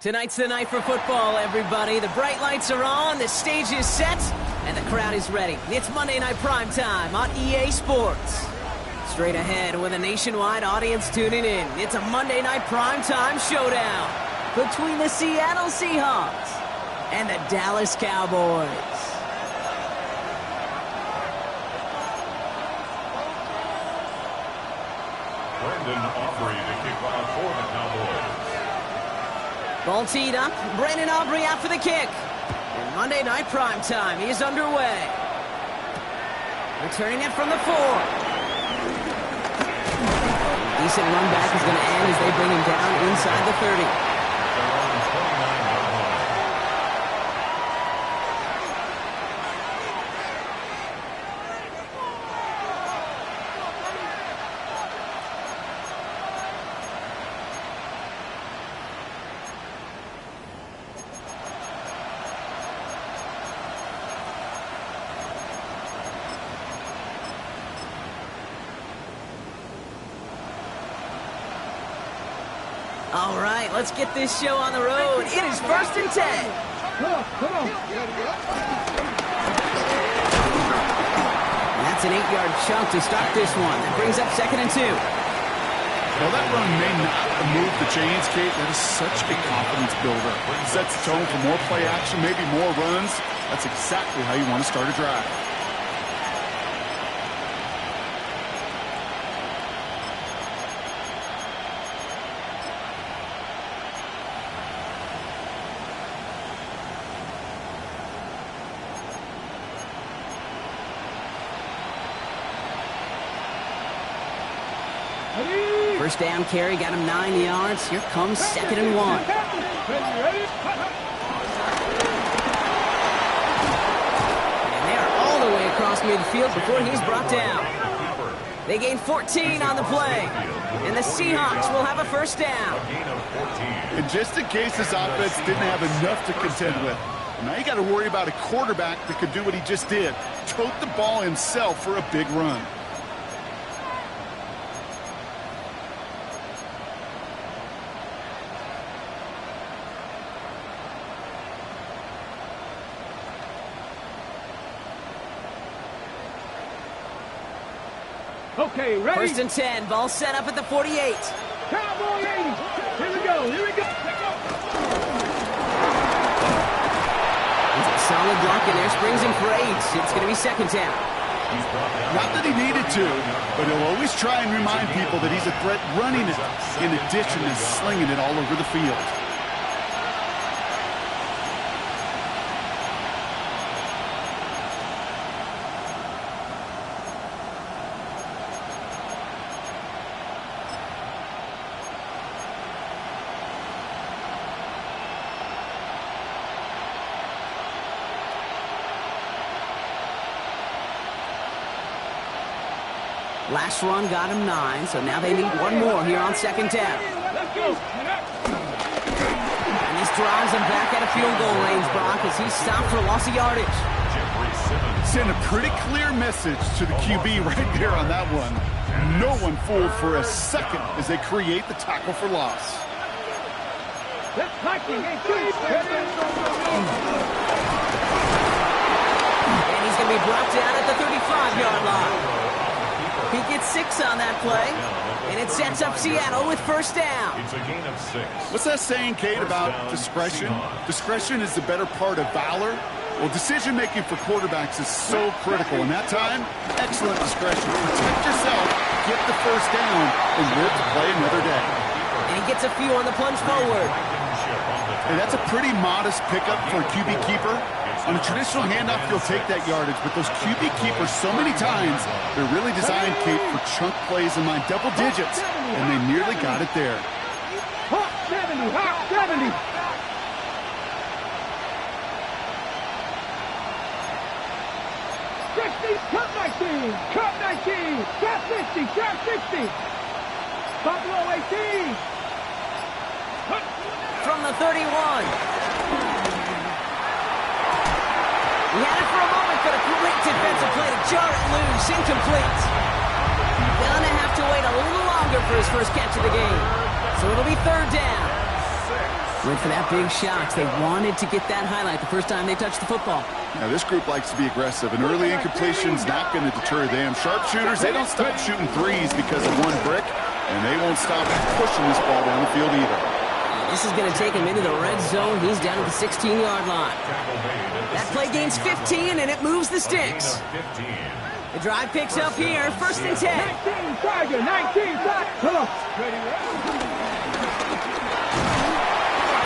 Tonight's the night for football, everybody. The bright lights are on, the stage is set, and the crowd is ready. It's Monday Night Primetime on EA Sports. Straight ahead with a nationwide audience tuning in, it's a Monday Night Primetime showdown between the Seattle Seahawks and the Dallas Cowboys. Ball teed up. Brandon Aubrey out for the kick. And Monday Night Primetime is underway. Returning it from the 4. Decent run back is going to end as they bring him down inside the 30. All right, let's get this show on the road. It is 1st and 10. Come on. That's an 8-yard chunk to start this one. That brings up 2nd and 2. Well, that run may not move the chains, Kate. That is such a confidence builder. It sets the tone for more play action, maybe more runs. That's exactly how you want to start a drive. First down carry got him 9 yards. Here comes 2nd and 1. And they are all the way across midfield before he's brought down. They gain 14 on the play. And the Seahawks will have a first down. And just in case this offense didn't have enough to contend with, now you got to worry about a quarterback that could do what he just did. Tote the ball himself for a big run. Okay, ready? 1st and 10. Ball set up at the 48. Cowboy 80. Here we go. It's a solid block in there. Springs him for 8. It's going to be 2nd down. Not that he needed to, but he'll always try and remind people that he's a threat running it, in addition to slinging it all over the field. Last run got him 9, so now they need one more here on 2nd down. And this drives him back out of field goal range, Brock, as he's stopped for loss of yardage. Send a pretty clear message to the QB right there on that one. No one fooled for a second as they create the tackle for loss. And he's going to be brought down at the 35-yard line. He gets 6 on that play, and it sets up Seattle with first down. It's a gain of 6. What's that saying, Kate, about discretion? Discretion is the better part of valor. Well, decision-making for quarterbacks is so critical. In that time, excellent discretion. Protect yourself, get the first down, and live to play another day. And he gets a few on the plunge forward. Hey, that's a pretty modest pickup for a QB keeper. On a traditional handoff, you'll take that yardage, but those QB keepers, so many times, they're really designed, Kate, for chunk plays in my double digits, and they nearly got it there. Hot 70. Cut 19. Cut 50. Buffalo 18. From the 31. He had it for a moment, but a great defensive play to jar it loose. Incomplete. Gonna have to wait a little longer for his first catch of the game. So it'll be 3rd down. Went for that big shot. They wanted to get that highlight the first time they touched the football. Now, this group likes to be aggressive, and early incompletion's not going to deter them. Sharpshooters, they don't stop shooting threes because of one brick, and they won't stop pushing this ball down the field either. This is going to take him into the red zone. He's down at the 16-yard line. That play gains 15, and it moves the sticks. The drive picks up here, 1st and 10. 19, Tiger, 19, Tiger.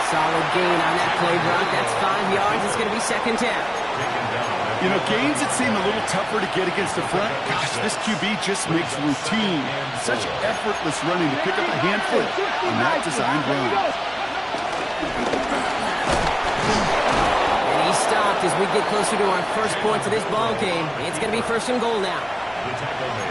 Solid gain on that play, Brock. That's 5 yards. It's going to be 2nd down. You know, gains that seem a little tougher to get against the front. Gosh, this QB just makes routine. Such effortless running to pick up a handful on that designed run. And he stopped as we get closer to our first points of this ball game. It's going to be 1st and goal now.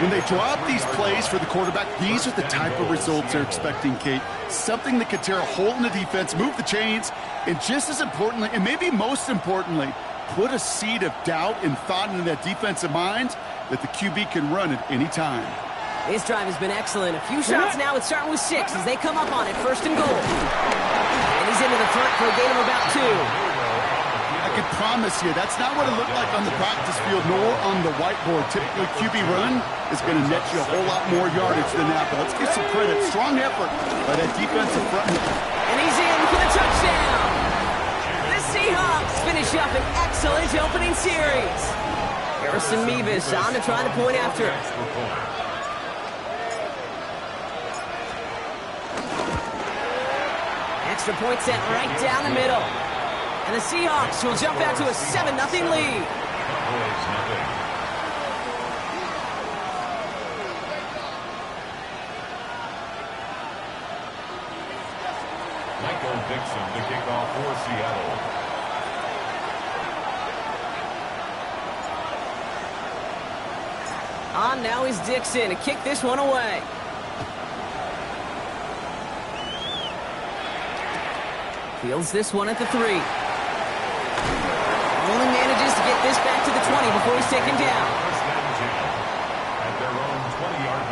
When they draw up these plays for the quarterback, these are the type of results they're expecting, Kate. Something that could tear a hole in the defense, move the chains, and just as importantly, and maybe most importantly, put a seed of doubt and thought into that defensive mind that the QB can run at any time. This drive has been excellent. A few shots now. It's starting with 6 as they come up on it. 1st and goal. And he's into the front for a gain of about 2. I can promise you that's not what it looked like on the practice field nor on the whiteboard. Typically, QB run is going to net you a whole lot more yardage than that. But let's give some credit. Strong effort by that defensive front. And he's in for the touchdown. The Seahawks finish up an excellent opening series. Harrison Mevis on to try the point after. Extra point set right down the middle. And the Seahawks will jump out to a 7-0 lead. Michael Dixon to kick off for Seattle. On now is Dixon to kick this one away. Fields this one at the 3. Only manages to get this back to the 20 before he's taken down. At their own 20-yard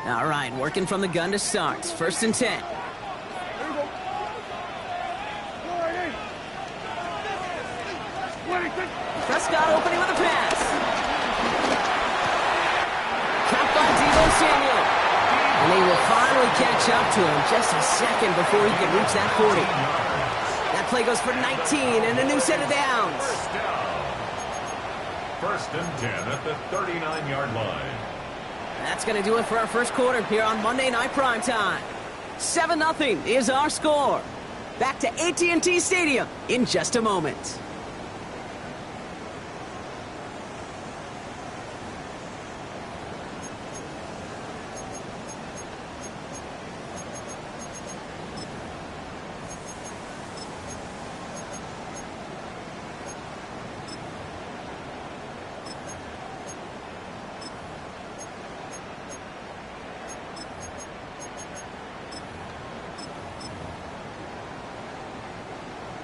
line. All right, working from the gun to start. 1st and 10. Prescott opening with a pass. Caught by Deebo Samuel. And they will finally catch up to him just a second before he can reach that 40. That play goes for 19 and a new set of downs. 1st and 10 at the 39-yard line. That's going to do it for our first quarter here on Monday Night Primetime. 7-0 is our score. Back to AT&T Stadium in just a moment.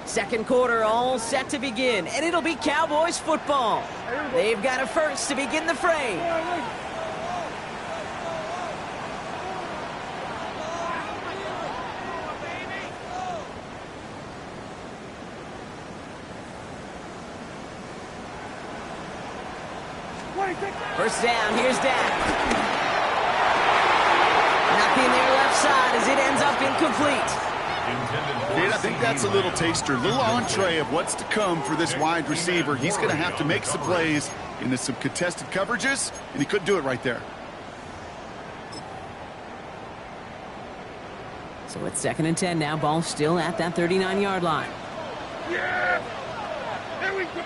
Second quarter all set to begin, and it'll be Cowboys football. They've got a first to begin the fray. First down, here's Dak. Nothing there left side as it ends up incomplete. Kate, I think that's a little taster, a little entree of what's to come for this wide receiver. He's going to have to make some plays into some contested coverages, and he couldn't do it right there. So it's 2nd and 10 now. Ball still at that 39-yard line. Yeah! Here we go,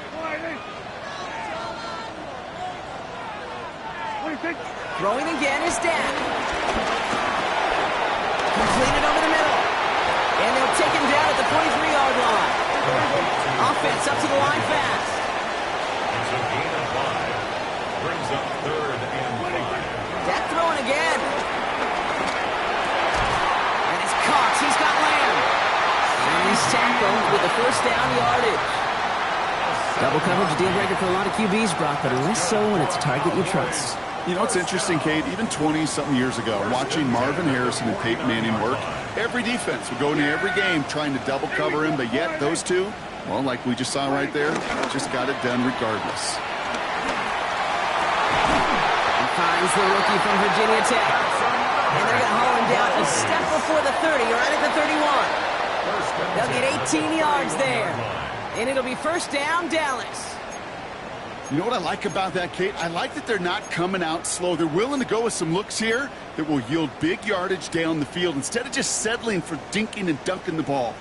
What do you think? Throwing again is Dak. Completed over the middle. And they'll take him down at the 43-yard line. Offense up to the line fast. It's a gain of 5. Brings up 3rd and 5. Dak throwing again. And it's caught. He's got Lamb. And he's tackled with the first down yardage. Double coverage, a deal breaker for a lot of QBs, Brock, but less so when it's a target you trust. You know, it's interesting, Kate, even 20-something years ago, watching Marvin Harrison and Peyton Manning work, every defense would go into every game trying to double cover him, but yet those two, well, like we just saw right there, just got it done regardless. He finds the rookie from Virginia Tech. And they're going to haul him down a step before the 30, or right at the 31. They'll get 18 yards there. And it'll be first down, Dallas. You know what I like about that, Kate? I like that they're not coming out slow. They're willing to go with some looks here that will yield big yardage down the field instead of just settling for dinking and dunking the ball.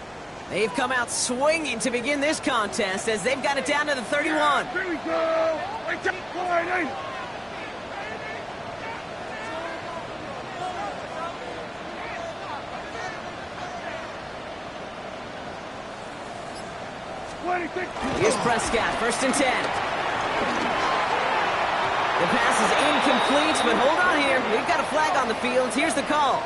They've come out swinging to begin this contest as they've got it down to the 31. Here we go. Right down the line, ain't it? Here's Prescott, first and 10. The pass is incomplete, but hold on here. We've got a flag on the field. Here's the call.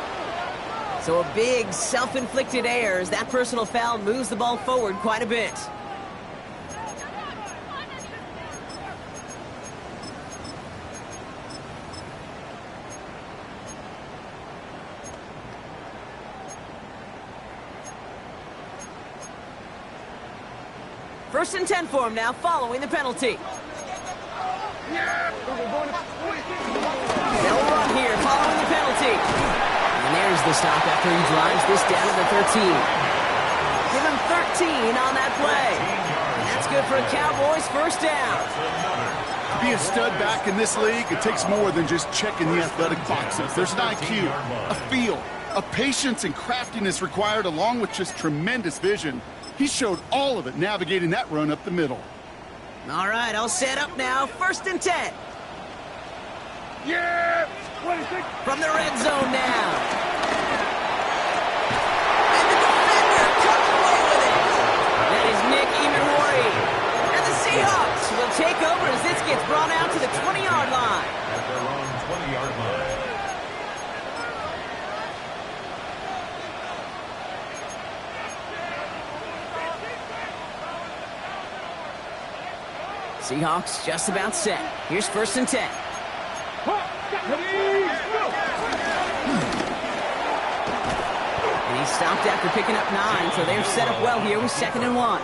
So a big self-inflicted error as that personal foul moves the ball forward quite a bit. First and 10 for him now, following the penalty. They'll run here, following the penalty. And there's the stop after he drives this down to the 13. Give him 13 on that play. And that's good for a Cowboys first down. To be a stud back in this league, it takes more than just checking the athletic boxes. There's an IQ, a feel, a patience and craftiness required along with just tremendous vision. He showed all of it navigating that run up the middle. All right, all set up now. First and 10. Yeah! From the red zone now. And the defender comes away with it. That is Nick Emenwari. And the Seahawks will take over as this gets brought out to the 20-yard line. At their own 20-yard line. Seahawks just about set. Here's first and 10. And he's stopped after picking up 9, so they're set up well here with second and 1.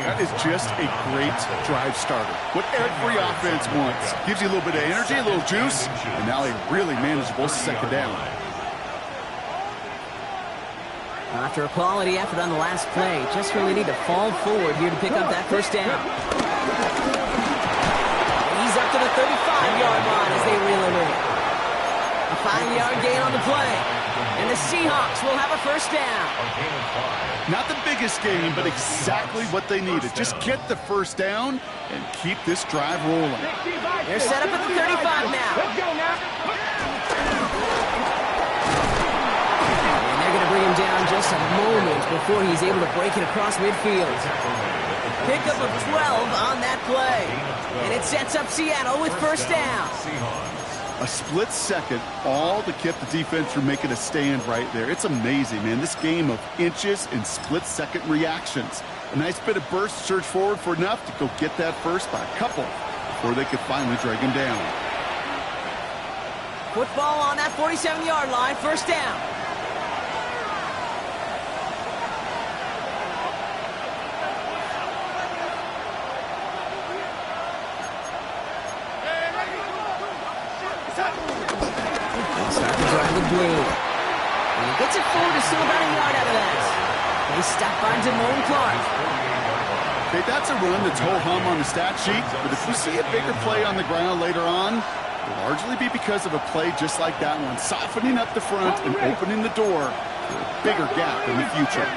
That is just a great drive starter. What every offense wants. Gives you a little bit of energy, a little juice, and now a really manageable second down. After a quality effort on the last play, just really need to fall forward here to pick up that first down. He's up to the 35-yard line as they reel him in. A 5-yard gain on the play. And the Seahawks will have a first down. Not the biggest gain, but exactly what they needed. Just get the first down and keep this drive rolling. They're set up at the 35 now. Let's go now. And they're going to bring him down just a moment before he's able to break it across midfield. Pickup of 12 on that play. And it sets up Seattle with first down. A split second, all that kept the defense from making a stand right there. It's amazing, man. This game of inches and split-second reactions. A nice bit of burst, surge forward for enough to go get that first by a couple before they could finally drag him down. Football on that 47-yard line, first down. Blue. And he gets it forward to still about a yard out of that. They stop by Damone Clark. Okay, that's a run that's ho-hum on the stat sheet, but if you see a bigger play on the ground later on, it'll largely be because of a play just like that one, softening up the front and opening the door for a bigger gap in the future.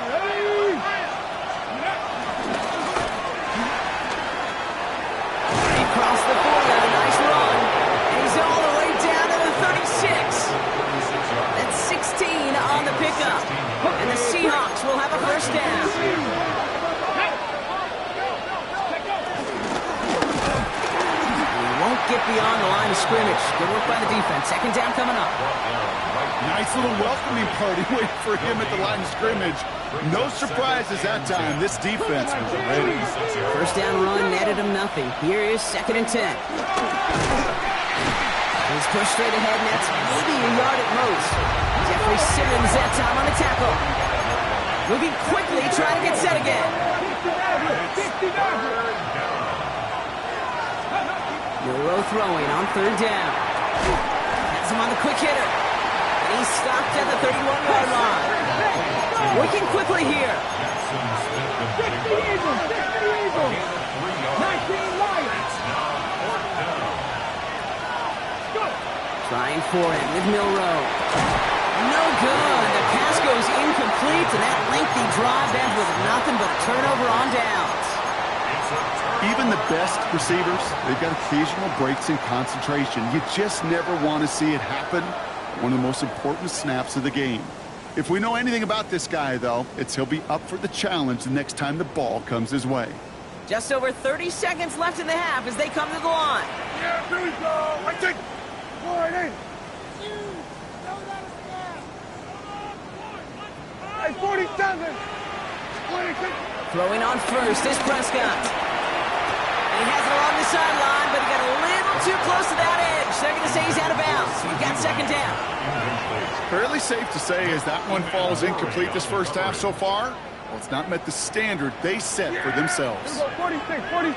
He crossed the 40 on a nice run, and he's all the way down to the 36. That's 16 on the pickup. And the Seahawks will have a first down. He won't get beyond the line of scrimmage. Good work by the defense. Second down coming up. Nice little welcoming party waiting for him at the line of scrimmage. No surprises that time. This defense was ready. First down run netted him nothing. Here is 2nd and 10. He's pushed straight ahead, and that's maybe a yard at most. Jeffrey Simmons that time on the tackle. Moving quickly, trying to get set again. Milroe throwing on 3rd down. Has him on the quick hitter. And he's stopped at the 31-yard line. Working quickly here. 60 Eagles, 60 Eagles. 19 Lions. Trying for it with Milroe. No good. The pass goes incomplete, and that lengthy drive ends with nothing but a turnover on downs. Even the best receivers, they've got occasional breaks in concentration. You just never want to see it happen. One of the most important snaps of the game. If we know anything about this guy, though, it's he'll be up for the challenge the next time the ball comes his way. Just over 30 seconds left in the half as they come to the line. Yeah, here we go. I think. Hey, 47. 26. Throwing on first is Prescott. And he has it along the sideline, but he got a little too close to that edge. They're going to say he's out of bounds. We've got 2nd down. Fairly safe to say as that one falls incomplete this first half so far, well, it's not met the standard they set for themselves. 46, 46.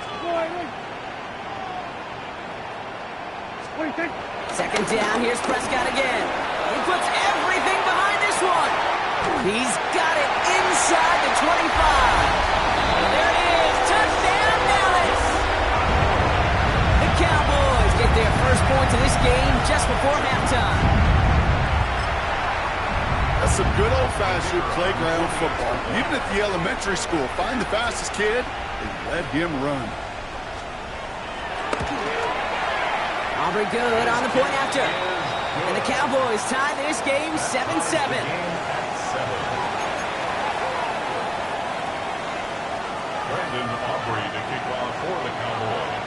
26. 2nd down, here's Prescott again. He puts everything behind this one. He's got it inside the 25. There it is, touchdown Dallas. The Cowboys get their first points of this game just before halftime. That's some good old-fashioned playground football. Even at the elementary school, find the fastest kid and let him run. Aubrey good on the point after. And the Cowboys tie this game 7-7. Brandon Aubrey to kick off for the Cowboys.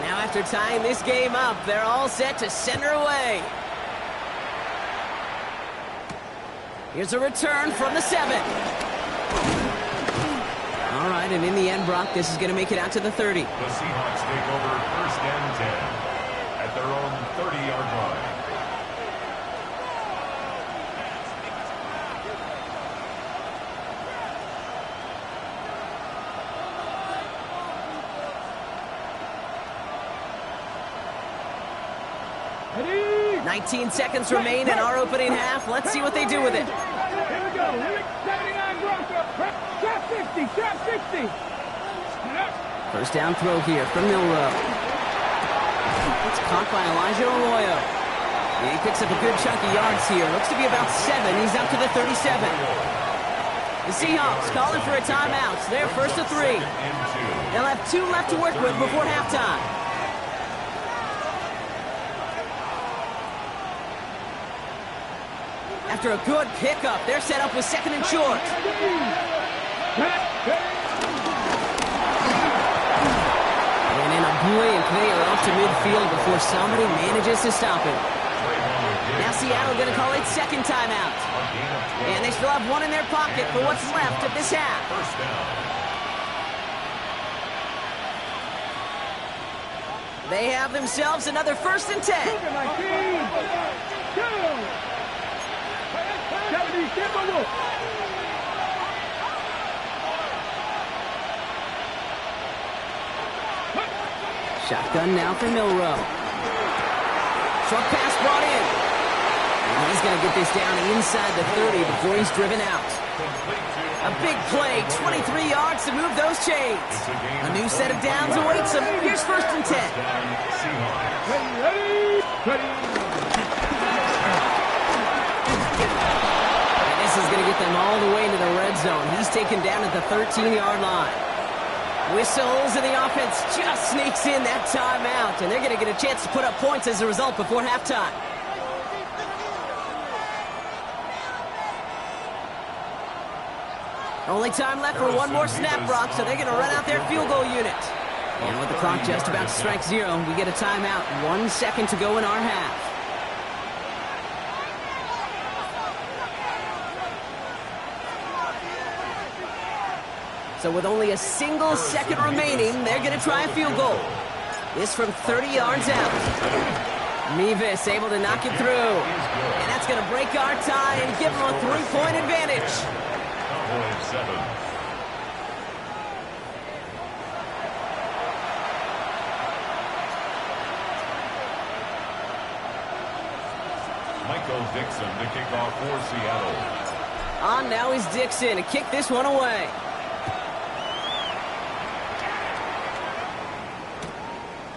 Now after tying this game up, they're all set to center away. Here's a return from the 7. All right, and in the end, Brock, this is going to make it out to the 30. The Seahawks take over 1st and 10 at their own 30-yard line. Ready? 19 seconds remain in our opening half. Let's see what they do with it. Here we go. 79 Bronco. Trap 60. Trap 60. First down throw here from Milroe. It's caught by Elijah Arroyo. He picks up a good chunk of yards here. Looks to be about 7. He's up to the 37. The Seahawks calling for a timeout. They're 1st to 3. They'll have 2 left to work with before halftime. After a good pickup, they're set up with 2nd and short. And in a blink, they are off to midfield before somebody manages to stop it. Now Seattle going to call it 2nd timeout. And they still have 1 in their pocket for what's left of this half. They have themselves another 1st and 10. Shotgun now for Milroe. Short pass brought in. And he's going to get this down inside the 30 before he's driven out. A big play, 23 yards to move those chains. A new set of downs awaits him. Here's 1st and 10. And this is going to get them all the way into the red zone. He's taken down at the 13-yard line. Whistles, and the offense just sneaks in that timeout. And they're going to get a chance to put up points as a result before halftime. Only time left for one more snap, Brock, so they're going to run out their field goal unit. And with the clock just about to strike 0, we get a timeout. 1 second to go in our half. So with only a single second remaining, they're going to try a field goal. This from 30 yards out. Mevis able to knock it through. And that's going to break our tie and give them a 3-point advantage. Cowboys 7. Michael Dixon to kick off for Seattle. On now is Dixon to kick this one away.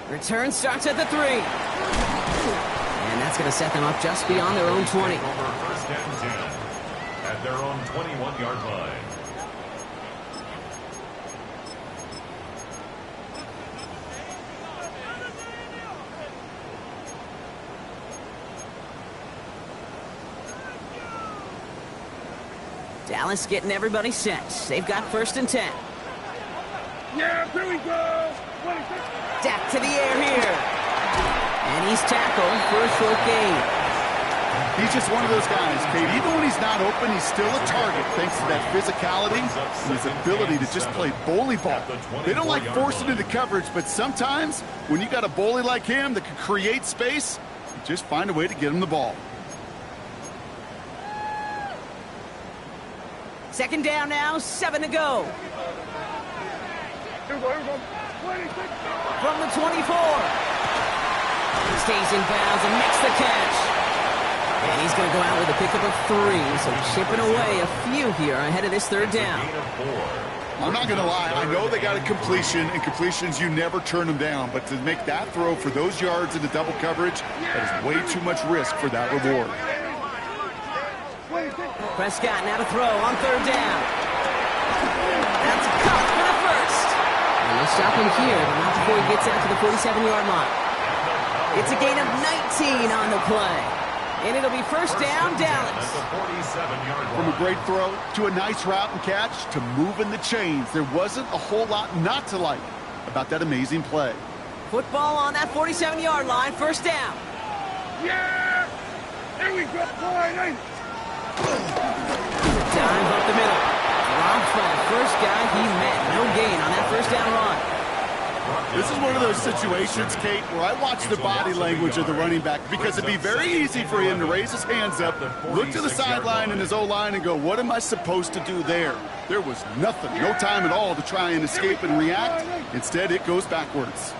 Return starts at the 3. And that's going to set them up just beyond their own 20. Over first and 10 at their own 21-yard line. Dallas getting everybody set. They've got first and 10. Yeah, here we go. 26. Dak to the air here. And he's tackled for a short gain. He's just one of those guys, Kate. Even when he's not open, he's still a target thanks to that physicality and his ability to just play bully ball. They don't like forcing into coverage, but sometimes when you got a bully like him that can create space, you just find a way to get him the ball. Second down now, 7 to go. Here we go. 26. From the 24. He stays in bounds and makes the catch. And he's going to go out with a pickup of 3, so chipping away a few here ahead of this third down. I'm not going to lie. I know they got a completion, and completions, you never turn them down. But to make that throw for those yards into double coverage, that is way too much risk for that reward. Prescott now to throw on third down. That's a cut for the first. And they'll stop him here, but not before he gets out to the 47-yard line. It's a gain of 19 on the play. And it'll be first down, Dallas. From a great throw to a nice route and catch to moving the chains, there wasn't a whole lot not to like about that amazing play. Football on that 47-yard line, first down. Yeah! Here we go. 49. Dive up the middle. Dropped by the first guy he met. No gain on that first down run. This is one of those situations, Kate, where I watch the body language of the running back because it'd be very easy for him to raise his hands up, look to the sideline and his O-line and go, what am I supposed to do there? There was nothing, no time at all to try and escape and react. Instead, it goes backwards.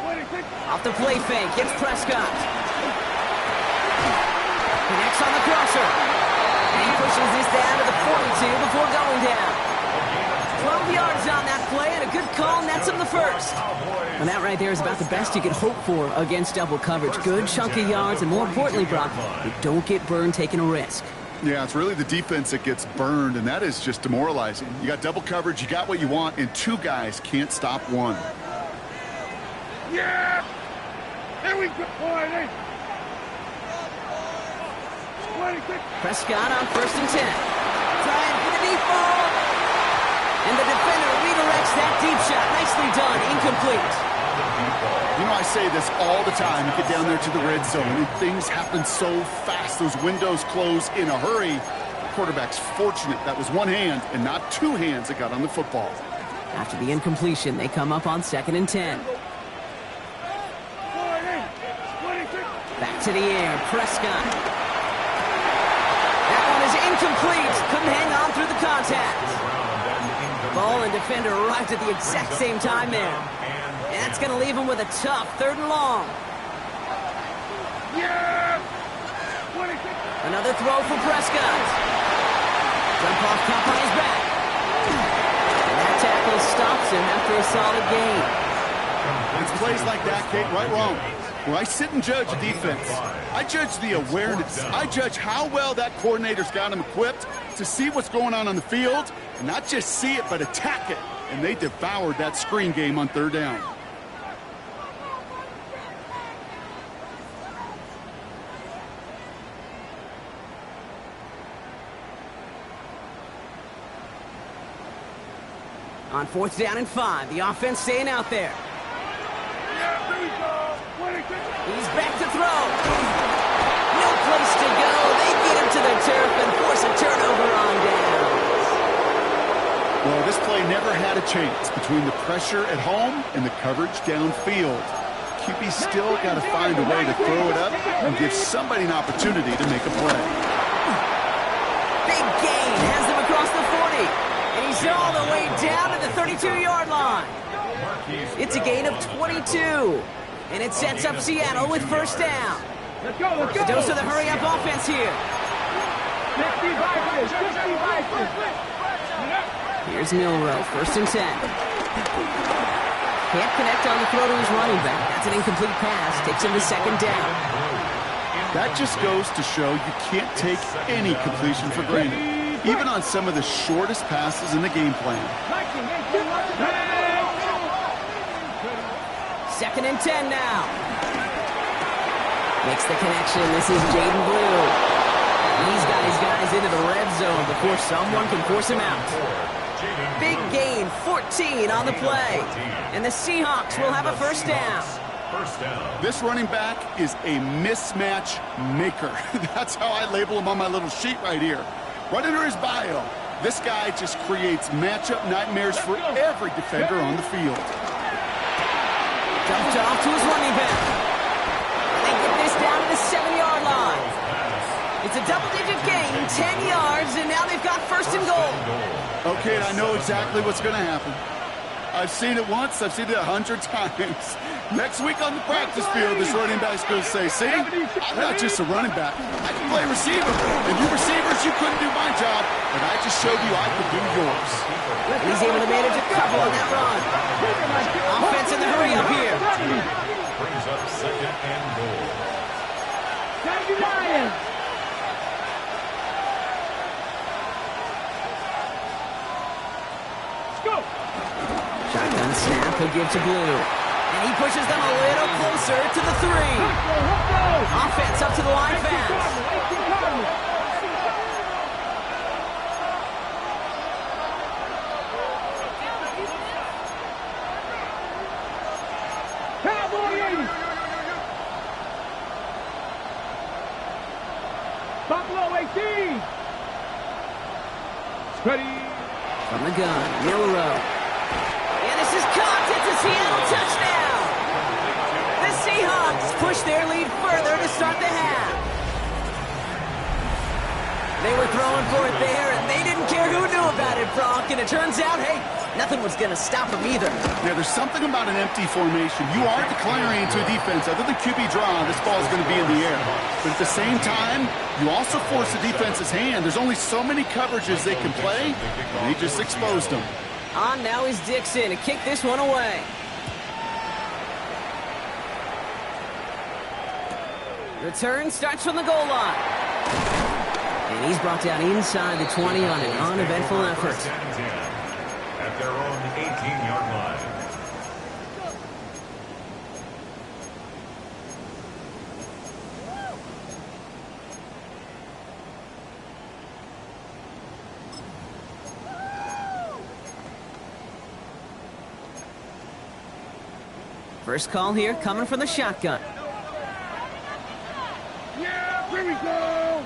26. Off the play fake, it's Prescott. Connects on the crosser. And he pushes this down to the 42 before going down. 12 yards on that play, and a good call nets him the first. And that right there is about the best you could hope for against double coverage. Good chunky yards, and more importantly, Brock, you don't get burned taking a risk. Yeah, it's really the defense that gets burned, and that is just demoralizing. You got double coverage, you got what you want, and 2 guys can't stop one. Yeah! Here we go. 48. 26. Prescott on first and 10. Trying for the deep ball. And the defender redirects that deep shot. Nicely done. Incomplete. You know, I say this all the time. You get down there to the red zone, and things happen so fast. Those windows close in a hurry. The quarterback's fortunate that was one hand and not 2 hands that got on the football. After the incompletion, they come up on second and 10. 48. 26. Back to the air. Prescott. That one is incomplete. Couldn't hang on through the contact. Ball and defender arrived at the exact same time there. And that's going to leave him with a tough third and long. Yeah! 26. Another throw for Prescott. Jump off cup on his back. And that tackle stops him after a solid gain. It's plays like that, Kate, right wrong. Where I sit and judge defense, I judge the awareness. I judge how well that coordinator's got him equipped to see what's going on the field, and not just see it, but attack it. And they devoured that screen game on third down. On 4th down and 5, the offense staying out there. He's back to throw. No place to go. They get him to the turf and force a turnover on downs. Well, this play never had a chance between the pressure at home and the coverage downfield. QB still got to find a way to throw it up and give somebody an opportunity to make a play. Big gain has him across the 40. And he's all the way down to the 32-yard line. It's a gain of 22. And it sets up Seattle with first down. Let's go, let's go. Dose of the hurry-up offense here. Here's Milrow, 1st and 10. Can't connect on the throw to his running back. That's an incomplete pass. Takes him to 2nd down. That just goes to show you can't take any completion for granted, even on some of the shortest passes in the game plan. 2nd and 10 now. Makes the connection. This is Jaden Blue. He's got his guys into the red zone before someone can force him out. Big gain, 14 on the play. And the Seahawks will have a first down. This running back is a mismatch maker. That's how I label him on my little sheet right here. Right under his bio, this guy just creates matchup nightmares for every defender on the field. Dumped off to his running back. They get this down to the 7-yard line. It's a double-digit gain, 10 yards, and now they've got 1st and goal. Okay, I know exactly what's going to happen. I've seen it once, I've seen it 100 times. Next week on the practice field, this running back's going to say, see, I'm not just a running back. I can play receiver. And you receivers, you couldn't do my job, but I just showed you I could do yours. He's able to manage a couple on that run. Offense in the hurry up here. Brings up 2nd and goal. Shotgun snap, he'll give to Blue. And he pushes them a little closer to the 3. Offense up to the line fast. Buffalo 18. Ready. From the gun, Milrow. And this is caught. It's a Seattle touchdown. The Seahawks push their lead further to start the half. They were throwing for it there, and they didn't care who knew about it, Brock. And it turns out, hey, nothing was going to stop them either. Yeah, there's something about an empty formation. You are declaring into a defense. Other than QB draw, this ball is going to be in the air. But at the same time, you also force the defense's hand. There's only so many coverages they can play, and they just exposed them. On now is Dixon to kick this one away. Return starts from the goal line. And he's brought down inside the 20 on an uneventful effort. At their own 18-yard line. First call here coming from the shotgun. Yeah, here we go.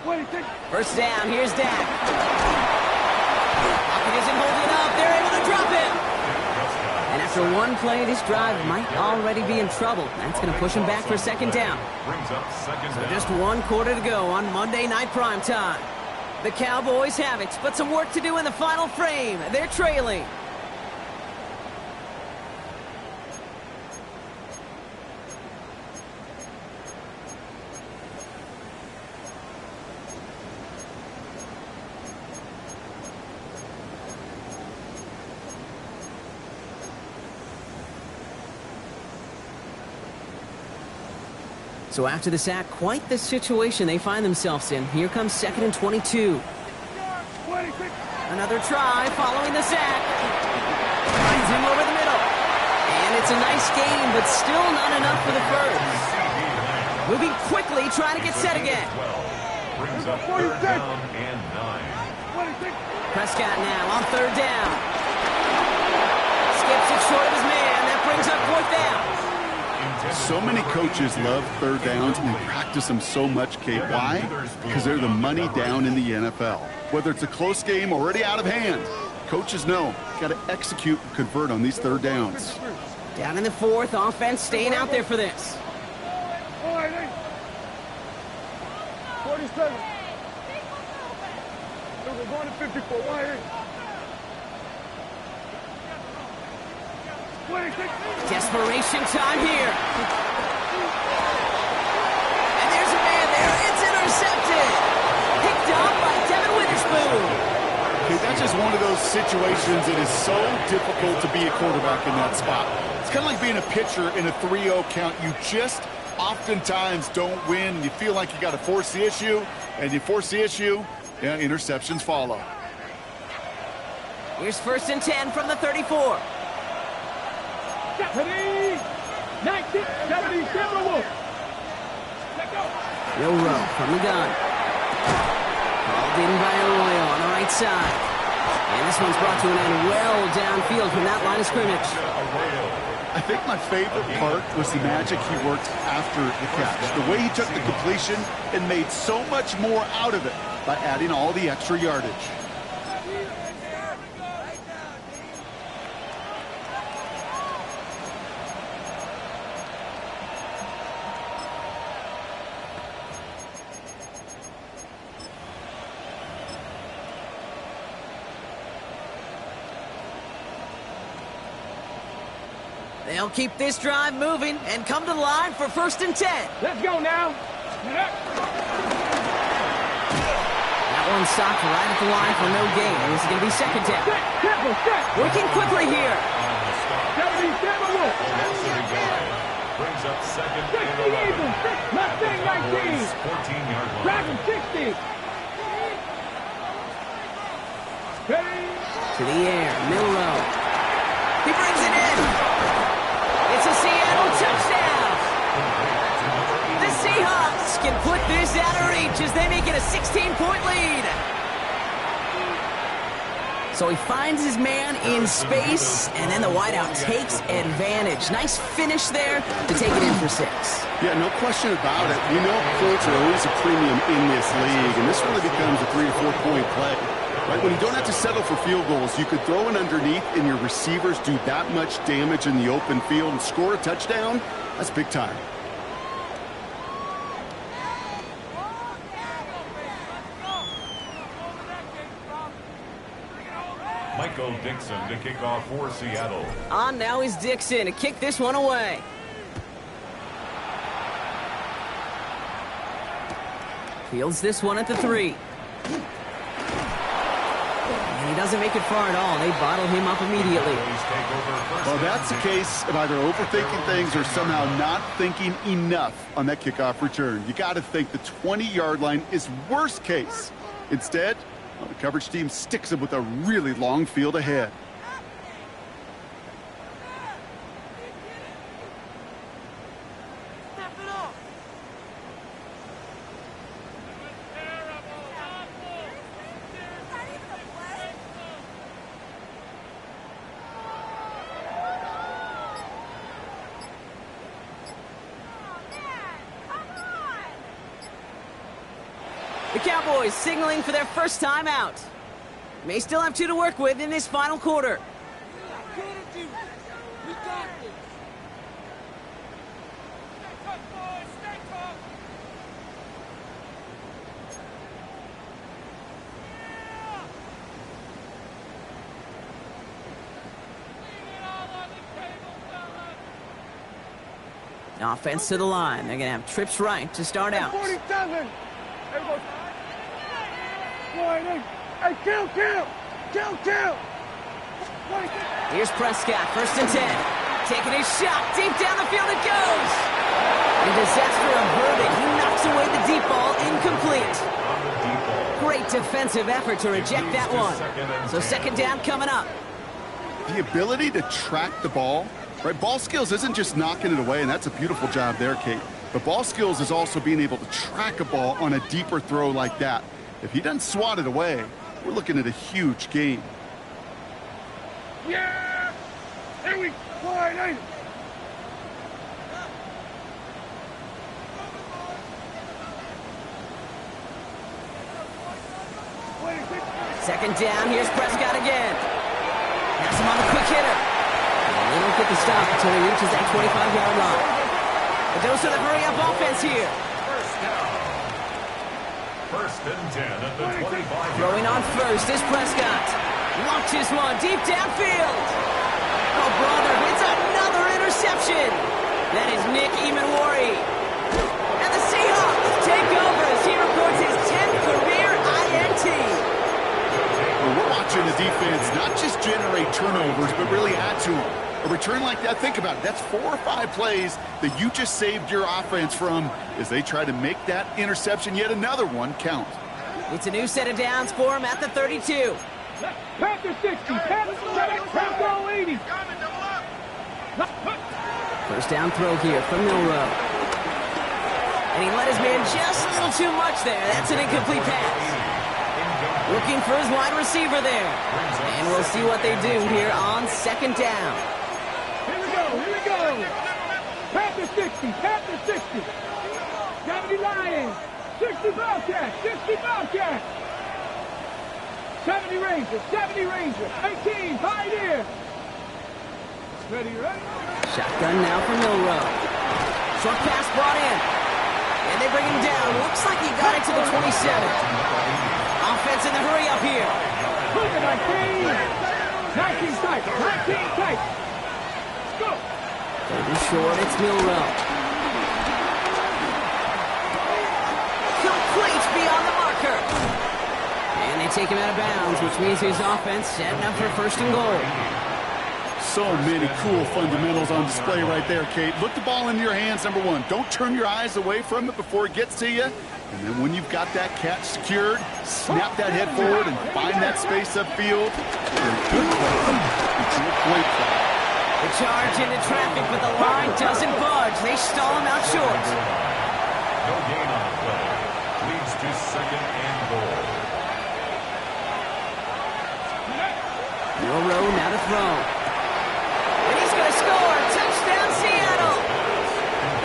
26. First down, here's Dak. Pocket isn't holding up. They're able to drop him. And after one play, this drive might already be in trouble. That's going to push him back for 2nd down. Brings up 2nd down. Just 1 quarter to go on Monday Night Primetime. The Cowboys have it, but some work to do in the final frame. They're trailing. So after the sack, quite the situation they find themselves in. Here comes 2nd and 22. 26. Another try following the sack. Finds him over the middle. And It's a nice game, but still not enough for the first. Moving quickly, trying to get set again. Brings up third down and 9. Prescott now on third down. Skips it short of his man. That brings up fourth down. So many coaches love third downs and they practice them so much, Kate. Why? Because they're the money down in the NFL. Whether it's a close game already out of hand, coaches know got to execute and convert on these third downs. Down in the fourth, offense staying out there for this. 47. We're going to 54. 26. Desperation time here. And there's a man there. It's intercepted. Picked up by Devin Witherspoon. Okay, that's just one of those situations that is so difficult to be a quarterback in that spot. It's kind of like being a pitcher in a 3-0 count. You just oftentimes don't win. You feel like you got to force the issue, and you force the issue, yeah, interceptions follow. Here's 1st and 10 from the 34. 1977. Rowe from the gun. Called in by Arroyo on the right side. And this one's brought to an end well downfield from that line of scrimmage. I think my favorite part was the magic he worked after the catch. The way he took the completion and made so much more out of it by adding all the extra yardage. They'll keep this drive moving and come to the line for 1st and 10. Let's go now. That one stopped right at the line for no gain. This is going to be 2nd down. Working quickly here. 77. Brings up 2nd 60 and 11. even. Mustang 19. 14-yard line. Dragon 60. To the air, Milrow. He brings it in. It's a Seattle touchdown. The Seahawks can put this out of reach as they make it a 16-point lead. So he finds his man in space, and then the wideout takes advantage. Nice finish there to take it in for 6. Yeah, no question about it. We know points are always a premium in this league, and this really becomes a 3 to 4 point play. Right, when you don't have to settle for field goals, you could throw it underneath and your receivers do that much damage in the open field and score a touchdown. That's big time. Michael Dixon to kick off for Seattle. On now is Dixon to kick this one away. Fields this one at the 3. And he doesn't make it far at all. They bottle him up immediately. Well, that's the case of either overthinking things or somehow not thinking enough on that kickoff return. You got to think the 20-yard line is worst case. Instead, well, the coverage team sticks him with a really long field ahead. The Cowboys signaling for their first time out. May still have 2 to work with in this final quarter. Offense to the line. They're going to have trips right to start out. 47. Hey, kill! Here's Prescott, 1st and 10. Taking his shot, deep down the field it goes. And disaster averted. He knocks away the deep ball, incomplete. Great defensive effort to reject that one. So 2nd down coming up. The ability to track the ball Right, ball skills isn't just knocking it away, and that's a beautiful job there, Kate. But ball skills is also being able to track a ball on a deeper throw like that. If he doesn't swat it away, we're looking at a huge gain. Yeah! Here we wide eight. Second down, here's Prescott again. Pass him on the quick hitter. And they don't get the stop until he reaches that 25-yard line. The dose of the hurry-up offense here. First down. First and 10 at the 25. Throwing on first is Prescott. Launches one deep downfield. Oh, brother, it's another interception. That is Nick Imanwari. And the Seahawks take over as he records his 10th career INT. We're watching the defense not just generate turnovers, but really add to them. A return like that, think about it. That's 4 or 5 plays that you just saved your offense from as they try to make that interception, yet another one, count. It's a new set of downs for him at the 32. Panther 60, Panther 80. First down throw here from Milrow. And he let his man just a little too much there. That's an incomplete pass. Looking for his wide receiver there. And we'll see what they do here on second down. Here we go. Panther 60, Panther 60. 70 Lions, 60 Bobcats, 60 Bobcats. 70 Rangers, 18 Pioneers. Ready? Shotgun now for Milrow. Short pass brought in. And they bring him down. Looks like he got it to the 27. Offense in the hurry up here. Look at 19 tight. 19 tight. Go. Third and short, it's Milrow. Complete beyond the marker. And they take him out of bounds, which means his offense setting up for first and goal. So many cool fundamentals on display right there, Kate. Look the ball into your hands, number one. Don't turn your eyes away from it before it gets to you. And then when you've got that catch secured, snap that head forward and find that space upfield. Good play. It's a great play. The charge into traffic, but the line doesn't budge. They stall him out short. No gain on the play. Leads to second and goal. Milrow now to throw. And he's going to score. Touchdown, Seattle.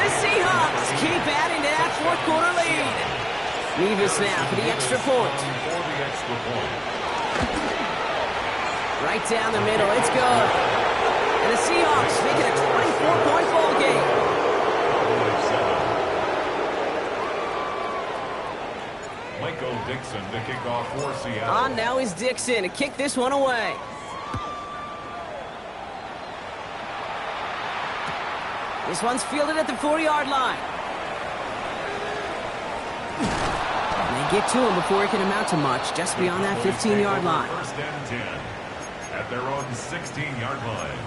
The Seahawks keep adding to that fourth quarter lead. Nevis now for the extra point. Right down the middle. It's good. And the Seahawks make it a 24-point ball game. Michael Dixon to kick off for Seattle. On now is Dixon to kick this one away. This one's fielded at the 4-yard line. And they get to him before it can amount to much, just beyond that 15-yard line. First and 10 at their own 16-yard line.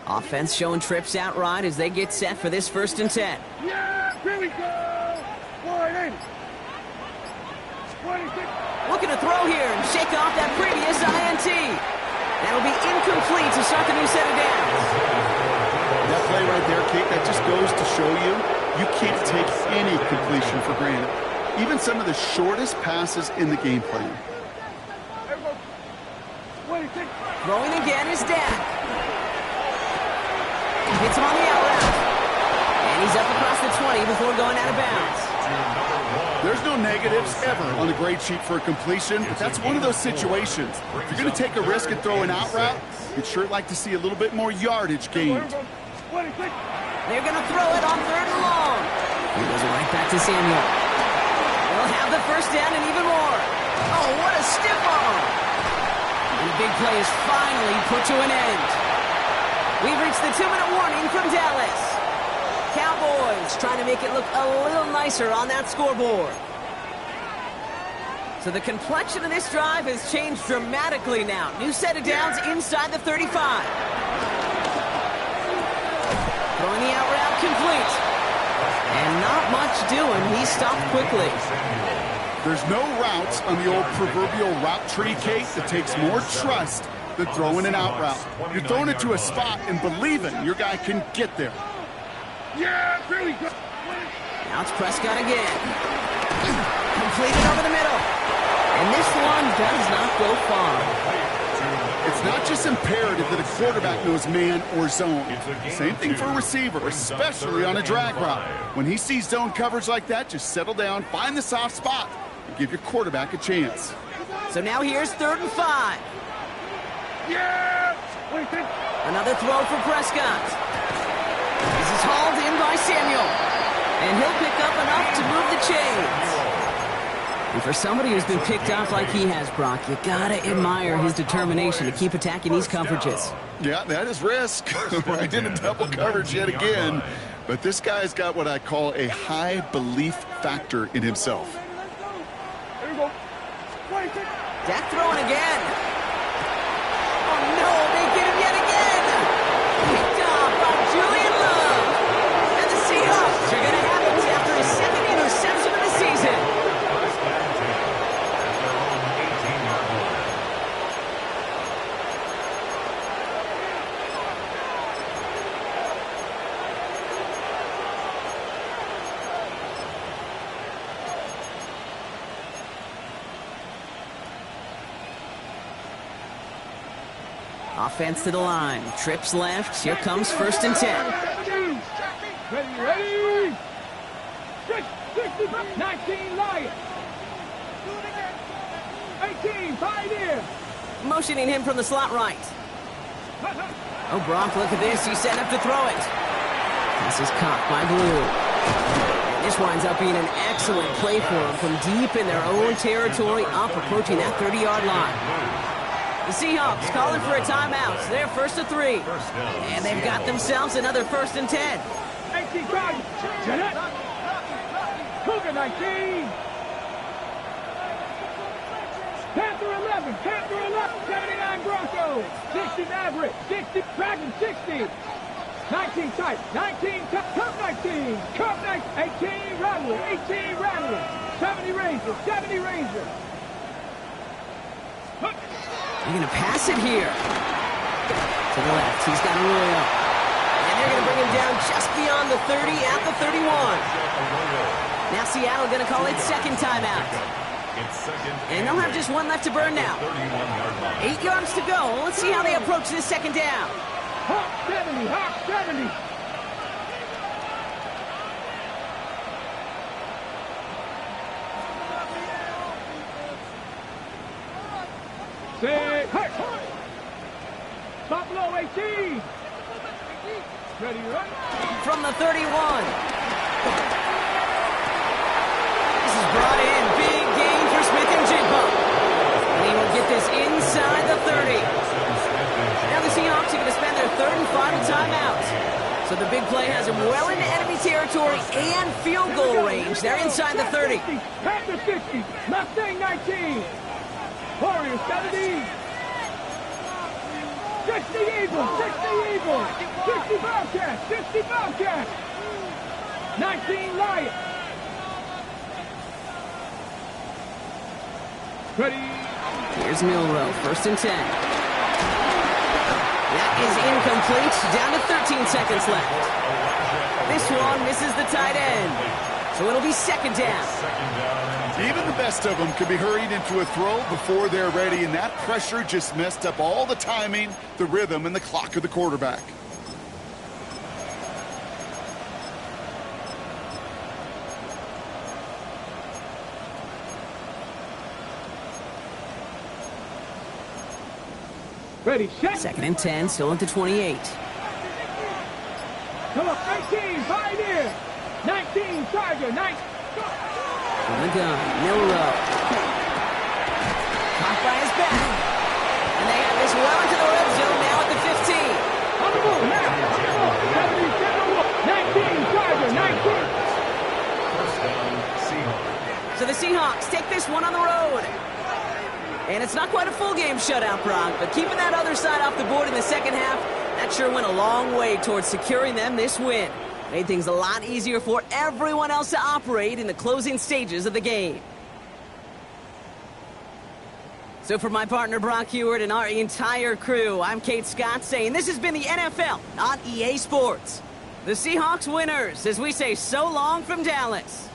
Offense showing trips out right as they get set for this first and 10. Yeah, here we go. Wide 80. 26. Looking to throw here and shake off that previous INT. That'll be incomplete to start the new set of downs. That play right there, Kate, that just goes to show you can't take any completion for granted. Even some of the shortest passes in the game plan. 26. Throwing again is Dak. Hits him on the out route. And he's up across the 20 before going out of bounds. There's no negatives ever on the grade sheet for a completion, but that's one of those situations. If you're going to take a risk and throw an out route, you'd sure like to see a little bit more yardage gained. 26. They're going to throw it on third and long. He goes right back to Samuel. They'll have the first down and even more. Oh, what a stiff arm. And the big play is finally put to an end. We've reached the 2-minute warning from Dallas. Cowboys trying to make it look a little nicer on that scoreboard. So the complexion of this drive has changed dramatically now. New set of downs inside the 35. Throwing the out route complete. And not much doing. He stopped quickly. There's no routes on the old proverbial route tree, Kate, that takes more trust than throwing an out route. You're throwing it to a spot and believing your guy can get there. Yeah, really good. Now it's Prescott again. Completed over the middle. And this one does not go far. It's not just imperative that a quarterback knows man or zone. Same thing for a receiver, especially on a drag route. When he sees zone coverage like that, just settle down, find the soft spot, and give your quarterback a chance. So now here's 3rd and 5. Yeah! What do you think? Another throw for Prescott. This is hauled in by Samuel. And he'll pick up enough to move the chains. And for somebody who's been picked off like he has, Brock, you gotta admire his determination to keep attacking these coverages. Yeah, that is risk. Right into double coverage yet again. But this guy's got what I call a high belief factor in himself. There you go. What do you think? Dak throwing again. Oh, no, they get him yet again. Picked off by Julian Love. And the Seahawks are going to have it after his 2nd interception of the season. Offense to the line. Trips left. Here comes 1st and 10. Ready? 60, 19 Lions. 18, Pioneer. Motioning him from the slot right. Oh, Brock, look at this. He's setting up to throw it. This is caught by Blue. And this winds up being an excellent play for them from deep in their own territory, up approaching that 30-yard line. The Seahawks calling for a timeout. So they're 1st and 3. And they've got themselves another 1st and 10. 18 Tigers. Jeanette. Cougar 19. Panther 11. 79 Broncos. 60 Maverick. 60 Dragon 60. 19 Tight. 19 Cup 19. Cup 19. 18 Rattler. 18 Rattler. 70 Ranger. They're going to pass it here. To the left. He's got a roll. And they're going to bring him down just beyond the 30 at the 31. Now Seattle going to call it 2nd timeout. And they'll have just one left to burn now. 8 yards to go. Let's see how they approach this 2nd down. Hawk 70. Say, hey! Buffalo 18. Ready, run. From the 31. This is brought in. Big gain for Smith and Jigba. And he will get this inside the 30. Now the Seahawks are going to spend their 3rd and final timeout. So the big play has him well into enemy territory and field goal range. They're inside the 30. Panther 60. Mustang 19. Warriors 70. 60 Eagles. 60 Bobcats. 19 Lions. Ready. Here's Milrow, 1st and 10. That is incomplete. Down to 13 seconds left. This one misses the tight end. So it'll be 2nd down. Even the best of them could be hurried into a throw before they're ready, and that pressure just messed up all the timing, the rhythm, and the clock of the quarterback. Ready, set. 2nd and 10, still into 28. Come on, 18, Pioneer. 19, Tiger, 9. From the gun, Milrow. Caught by his back. And they have this well into the red zone now at the 15. On the move, now. 19, Tiger. Seahawks take this one on the road. And it's not quite a full game shutout, Brock, but keeping that other side off the board in the second half, that sure went a long way towards securing them this win. Made things a lot easier for everyone else to operate in the closing stages of the game. So for my partner Brock Heward and our entire crew, I'm Kate Scott saying this has been the NFL on EA Sports. The Seahawks winners as we say so long from Dallas.